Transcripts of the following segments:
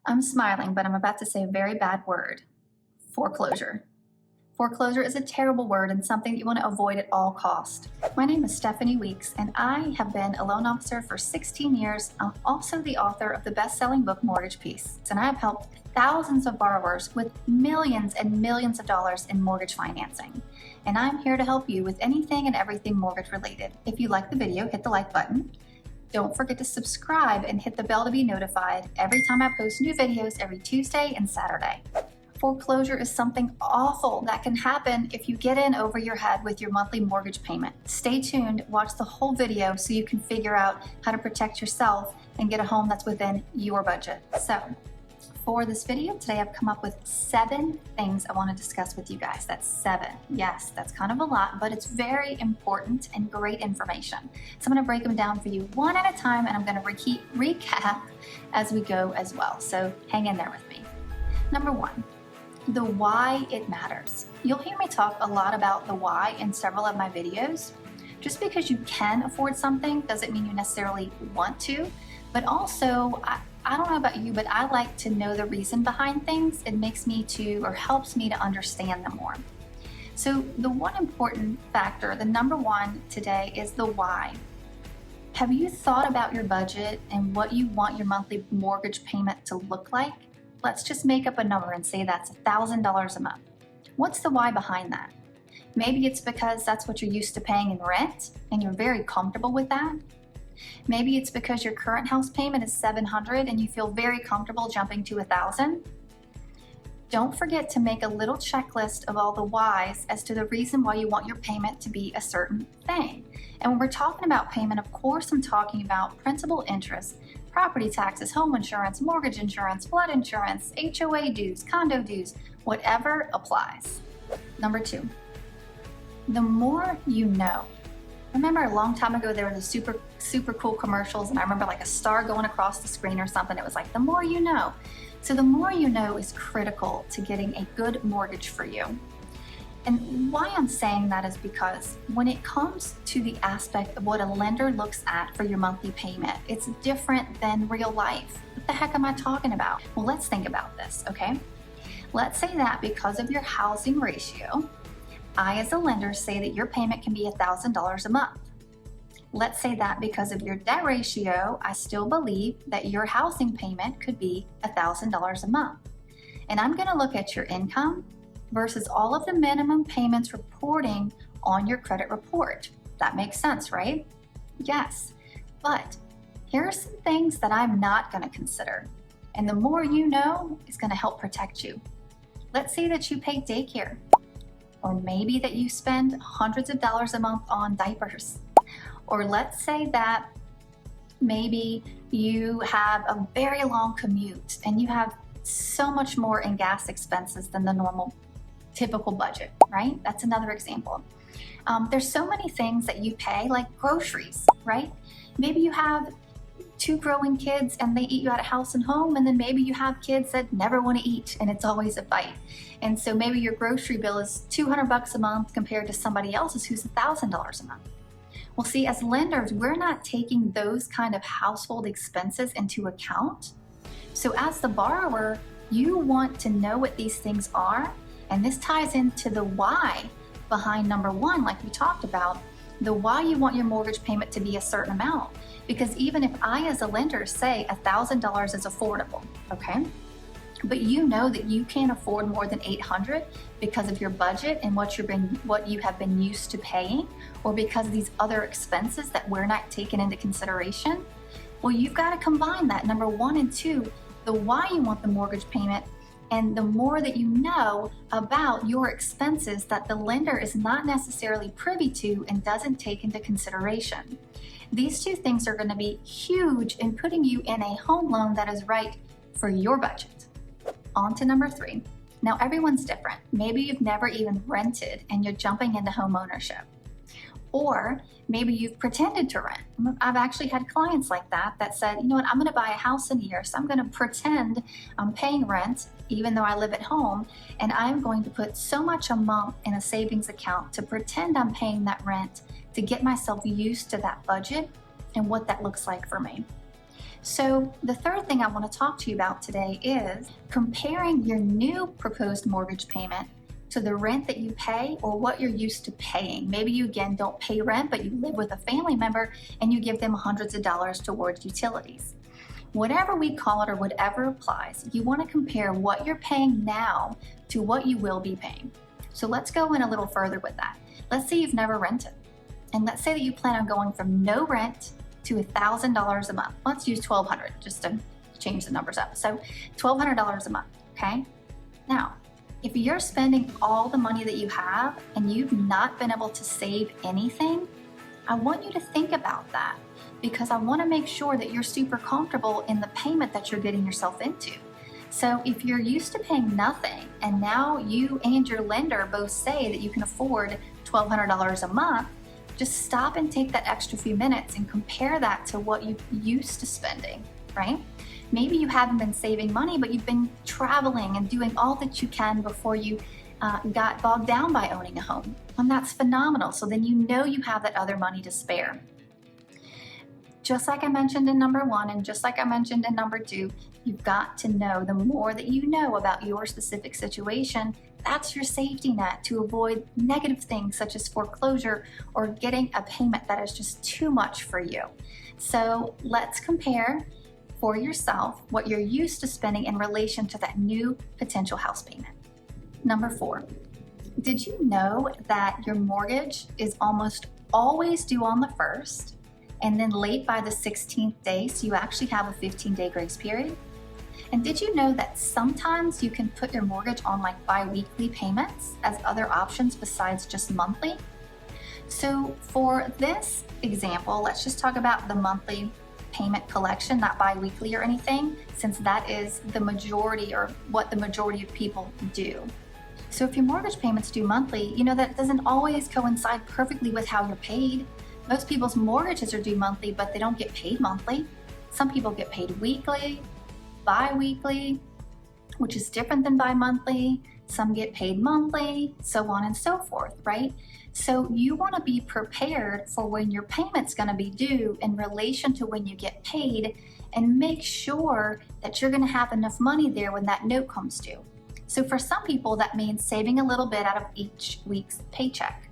I'm smiling, but I'm about to say a very bad word. Foreclosure. Foreclosure is a terrible word and something that you want to avoid at all costs. My name is Stephanie Weeks, and I have been a loan officer for 16 years. I'm also the author of the best-selling book, Mortgage Peace, and I have helped thousands of borrowers with millions and millions of dollars in mortgage financing. And I'm here to help you with anything and everything mortgage related. If you like the video, hit the like button. Don't forget to subscribe and hit the bell to be notified every time I post new videos every Tuesday and Saturday. Foreclosure is something awful that can happen if you get in over your head with your monthly mortgage payment. Stay tuned, watch the whole video so you can figure out how to protect yourself and get a home that's within your budget. So, for this video today, I've come up with 7 things I want to discuss with you guys. That's 7. Yes, that's kind of a lot, but it's very important and great information. So I'm going to break them down for you one at a time, and I'm going to recap as we go as well. So hang in there with me. Number 1. The why it matters. You'll hear me talk a lot about the why in several of my videos. Just because you can afford something doesn't mean you necessarily want to, but also I don't know about you, but I like to know the reason behind things. It makes me helps me to understand them more. So the one important factor, the number 1 today, is the why. Have you thought about your budget and what you want your monthly mortgage payment to look like? Let's just make up a number and say that's $1,000 a month. What's the why behind that? Maybe it's because that's what you're used to paying in rent and you're very comfortable with that. Maybe it's because your current house payment is $700 and you feel very comfortable jumping to $1,000. Don't forget to make a little checklist of all the whys as to the reason why you want your payment to be a certain thing. And when we're talking about payment, of course, I'm talking about principal, interest, property taxes, home insurance, mortgage insurance, flood insurance, HOA dues, condo dues, whatever applies. Number 2, the more you know. Remember a long time ago there were the super cool commercials, and I remember like a star going across the screen or something. It was like, the more you know. So the more you know is critical to getting a good mortgage for you. And why I'm saying that is because when it comes to the aspect of what a lender looks at for your monthly payment, it's different than real life. What the heck am I talking about? Well, let's think about this, okay? Let's say that because of your housing ratio, I as a lender say that your payment can be $1,000 a month. Let's say that because of your debt ratio, I still believe that your housing payment could be $1,000 a month. And I'm going to look at your income versus all of the minimum payments reporting on your credit report. That makes sense, right? Yes. But here are some things that I'm not going to consider. And the more you know is going to help protect you. Let's say that you pay daycare. Or maybe that you spend hundreds of dollars a month on diapers. Or let's say that maybe you have a very long commute and you have so much more in gas expenses than the normal typical budget, right? That's another example. There's so many things that you pay, like groceries, right? Maybe you have 2 growing kids and they eat you out of house and home, and then maybe you have kids that never want to eat and it's always a fight. And so maybe your grocery bill is $200 a month compared to somebody else's who's $1,000 a month. Well, see, as lenders, we're not taking those kind of household expenses into account. So as the borrower, you want to know what these things are, and this ties into the why behind number 1, like we talked about, the why you want your mortgage payment to be a certain amount. Because even if I as a lender say $1,000 is affordable, okay? But you know that you can't afford more than $800 because of your budget and what you have been used to paying, or because of these other expenses that we're not taking into consideration. Well, you've got to combine that, number 1 and 2, the why you want the mortgage payment, and the more that you know about your expenses that the lender is not necessarily privy to and doesn't take into consideration. These 2 things are going to be huge in putting you in a home loan that is right for your budget. On to number 3. Now, everyone's different. Maybe you've never even rented and you're jumping into home ownership. Or maybe you've pretended to rent. I've actually had clients like that said, you know what, I'm going to buy a house in a year, so I'm going to pretend I'm paying rent even though I live at home, and I'm going to put so much a month in a savings account to pretend I'm paying that rent to get myself used to that budget and what that looks like for me. So the third thing I want to talk to you about today is comparing your new proposed mortgage payment to the rent that you pay or what you're used to paying. Maybe you again don't pay rent, but you live with a family member and you give them hundreds of dollars towards utilities. Whatever we call it or whatever applies, you want to compare what you're paying now to what you will be paying. So let's go in a little further with that. Let's say you've never rented. And let's say that you plan on going from no rent to $1,000 a month. Let's use $1,200 just to change the numbers up. So $1,200 a month, okay? Now, if you're spending all the money that you have and you've not been able to save anything, I want you to think about that because I want to make sure that you're super comfortable in the payment that you're getting yourself into. So if you're used to paying nothing and now you and your lender both say that you can afford $1,200 a month, just stop and take that extra few minutes and compare that to what you used to spending, right? Maybe you haven't been saving money, but you've been traveling and doing all that you can before you got bogged down by owning a home. And that's phenomenal. So then you know you have that other money to spare. Just like I mentioned in number 1 and just like I mentioned in number 2, you've got to know the more that you know about your specific situation, that's your safety net to avoid negative things such as foreclosure or getting a payment that is just too much for you. So let's compare for yourself what you're used to spending in relation to that new potential house payment. Number 4, did you know that your mortgage is almost always due on the 1st and then late by the 16th day, so you actually have a 15-day grace period? And did you know that sometimes you can put your mortgage on like bi-weekly payments as other options besides just monthly? So for this example, let's just talk about the monthly payment collection, not bi-weekly or anything, since that is the majority or what the majority of people do. So if your mortgage payments due monthly, you know that doesn't always coincide perfectly with how you're paid. Most people's mortgages are due monthly, but they don't get paid monthly. Some people get paid weekly, bi-weekly, which is different than bi-monthly. Some get paid monthly, so on and so forth, right? So you want to be prepared for when your payment's going to be due in relation to when you get paid and make sure that you're going to have enough money there when that note comes due. So for some people, that means saving a little bit out of each week's paycheck.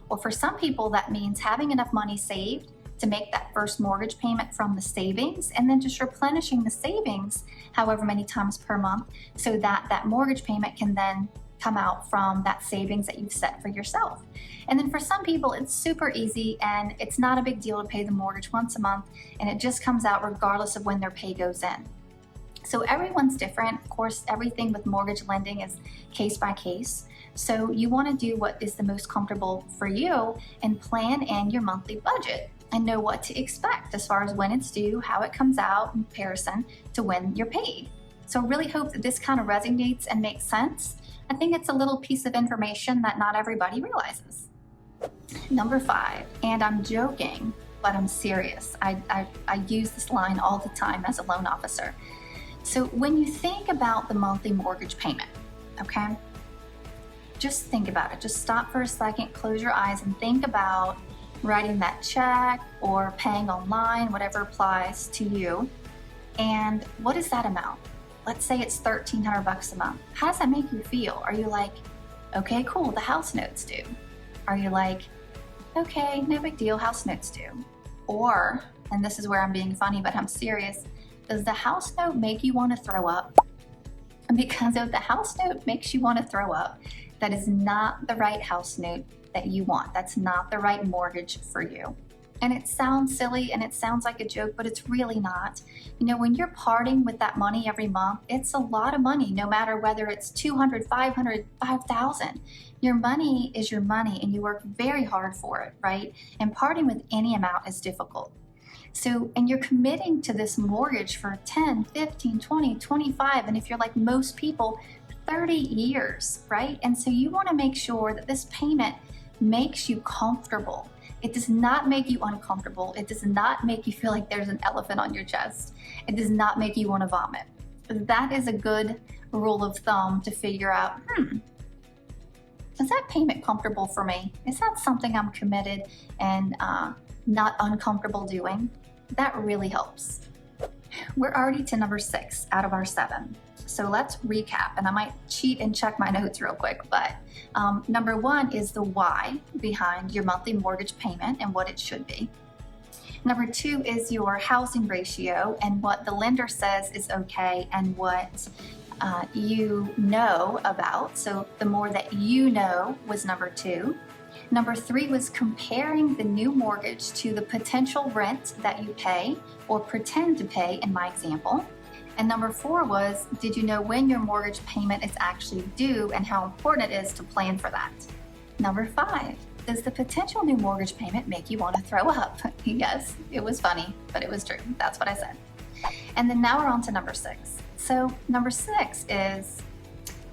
Or for some people, that means having enough money saved to make that first mortgage payment from the savings and then just replenishing the savings however many times per month so that that mortgage payment can then come out from that savings that you've set for yourself. And then for some people, it's super easy and it's not a big deal to pay the mortgage once a month and it just comes out regardless of when their pay goes in. So everyone's different. Of course, everything with mortgage lending is case by case. So you want to do what is the most comfortable for you and plan in your monthly budget and know what to expect as far as when it's due, how it comes out in comparison to when you're paid. So I really hope that this kind of resonates and makes sense. I think it's a little piece of information that not everybody realizes. Number 5, and I'm joking, but I'm serious. I use this line all the time as a loan officer. So when you think about the monthly mortgage payment, okay, just think about it. Just stop for a second, close your eyes and think about writing that check or paying online, whatever applies to you. And what is that amount? Let's say it's $1,300 a month. How does that make you feel? Are you like, okay, cool, the house note's due? Are you like, okay, no big deal, house note's due? Or, and this is where I'm being funny, but I'm serious, does the house note make you want to throw up? Because if the house note makes you want to throw up, that is not the right house note that you want. That's not the right mortgage for you. And it sounds silly and it sounds like a joke, but it's really not. You know, when you're parting with that money every month, it's a lot of money, no matter whether it's $200, $500, $5,000. Your money is your money and you work very hard for it, right? And parting with any amount is difficult. So, and you're committing to this mortgage for 10, 15, 20, 25, and if you're like most people, 30 years, right? And so you want to make sure that this payment makes you comfortable. It does not make you uncomfortable. It does not make you feel like there's an elephant on your chest. It does not make you want to vomit. That is a good rule of thumb to figure out, is that payment comfortable for me? Is that something I'm committed and not uncomfortable doing? That really helps. We're already to number 6 out of our 7. So let's recap, and I might cheat and check my notes real quick, but number 1 is the why behind your monthly mortgage payment and what it should be. Number 2 is your housing ratio and what the lender says is okay and what you know about. So the more that you know was number 2. Number 3 was comparing the new mortgage to the potential rent that you pay or pretend to pay in my example. And number 4 was, did you know when your mortgage payment is actually due and how important it is to plan for that? Number 5, does the potential new mortgage payment make you want to throw up? Yes, it was funny, but it was true. That's what I said. And then now we're on to number 6. So number 6 is,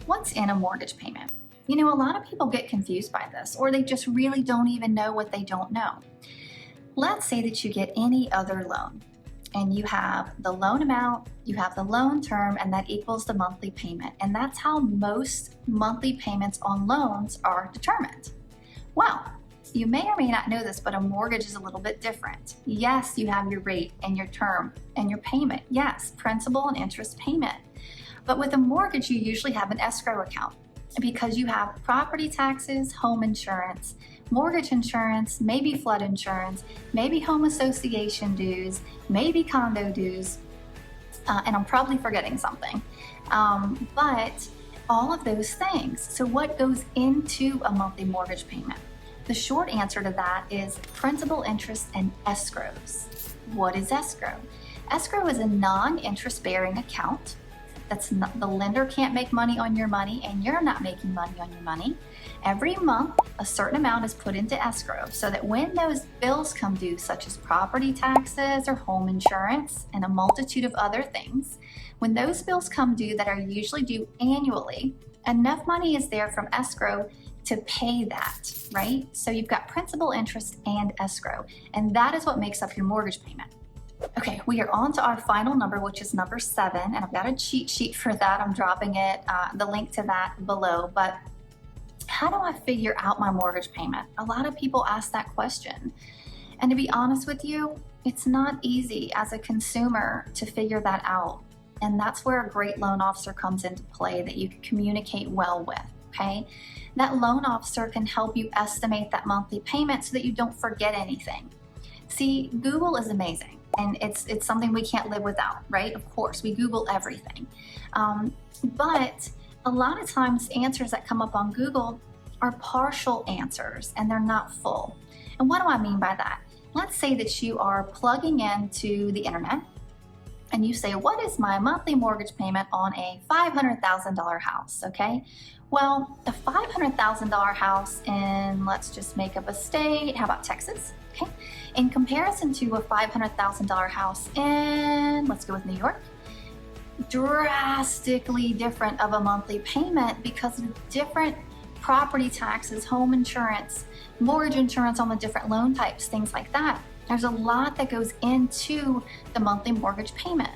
what's in a mortgage payment? You know, a lot of people get confused by this, or they just really don't even know what they don't know. Let's say that you get any other loan, and you have the loan amount, you have the loan term, and that equals the monthly payment. And that's how most monthly payments on loans are determined. Well, you may or may not know this, but a mortgage is a little bit different. Yes, you have your rate and your term and your payment. Yes, principal and interest payment. But with a mortgage, you usually have an escrow account because you have property taxes, home insurance, mortgage insurance, maybe flood insurance, maybe home association dues, maybe condo dues, and I'm probably forgetting something. But all of those things. So what goes into a monthly mortgage payment? The short answer to that is principal, interest, and escrows. What is escrow? Escrow is a non-interest bearing account. That's not, the lender can't make money on your money and you're not making money on your money. Every month, a certain amount is put into escrow so that when those bills come due, such as property taxes or home insurance and a multitude of other things, when those bills come due that are usually due annually, enough money is there from escrow to pay that, right? So you've got principal, interest, and escrow, and that is what makes up your mortgage payment. Okay, we are on to our final number, which is number 7, and I've got a cheat sheet for that. I'm dropping it, the link to that below, but how do I figure out my mortgage payment? A lot of people ask that question, and to be honest with you, it's not easy as a consumer to figure that out, and that's where a great loan officer comes into play that you can communicate well with, okay? That loan officer can help you estimate that monthly payment so that you don't forget anything. See, Google is amazing. And it's something we can't live without, right? Of course, we Google everything. But a lot of times answers that come up on Google are partial answers and they're not full. And what do I mean by that? Let's say that you are plugging into the internet and you say, what is my monthly mortgage payment on a $500,000 house, okay? Well, a $500,000 house in, let's just make up a state, how about Texas? Okay. In comparison to a $500,000 house in, let's go with New York, drastically different of a monthly payment because of different property taxes, home insurance, mortgage insurance on the different loan types, things like that. There's a lot that goes into the monthly mortgage payment.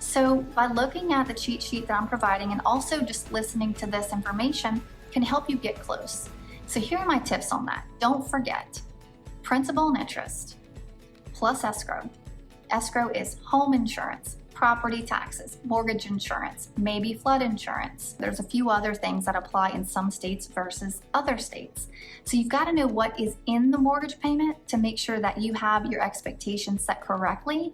So by looking at the cheat sheet that I'm providing and also just listening to this information can help you get close. So here are my tips on that. Don't forget. Principal and interest plus escrow. Escrow is home insurance, property taxes, mortgage insurance, maybe flood insurance. There's a few other things that apply in some states versus other states. So you've got to know what is in the mortgage payment to make sure that you have your expectations set correctly.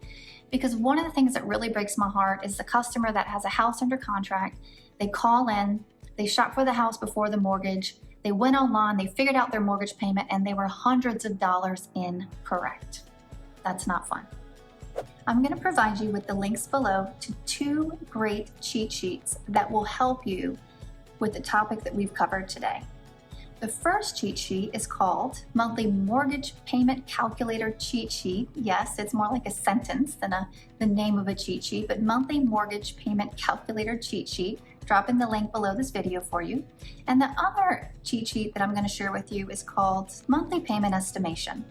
Because one of the things that really breaks my heart is the customer that has a house under contract, they call in, they shop for the house before the mortgage, they went online, they figured out their mortgage payment, and they were hundreds of dollars incorrect. That's not fun. I'm going to provide you with the links below to 2 great cheat sheets that will help you with the topic that we've covered today. The first cheat sheet is called Monthly Mortgage Payment Calculator Cheat Sheet. Yes, it's more like a sentence than the name of a cheat sheet, but Monthly Mortgage Payment Calculator Cheat Sheet. Drop in the link below this video for you. And the other cheat sheet that I'm going to share with you is called Monthly Payment Estimation.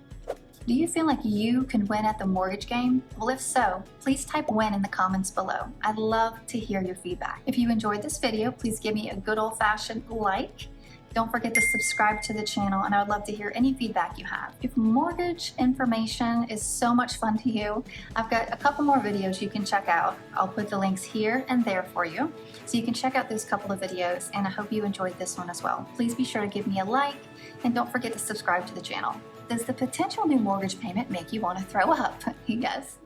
Do you feel like you can win at the mortgage game? Well, if so, please type win in the comments below. I'd love to hear your feedback. If you enjoyed this video, please give me a good old-fashioned like. Don't forget to subscribe to the channel, and I would love to hear any feedback you have. If mortgage information is so much fun to you, I've got a couple more videos you can check out. I'll put the links here and there for you, so you can check out those couple of videos, and I hope you enjoyed this one as well. Please be sure to give me a like, and don't forget to subscribe to the channel. Does the potential new mortgage payment make you want to throw up? Yes.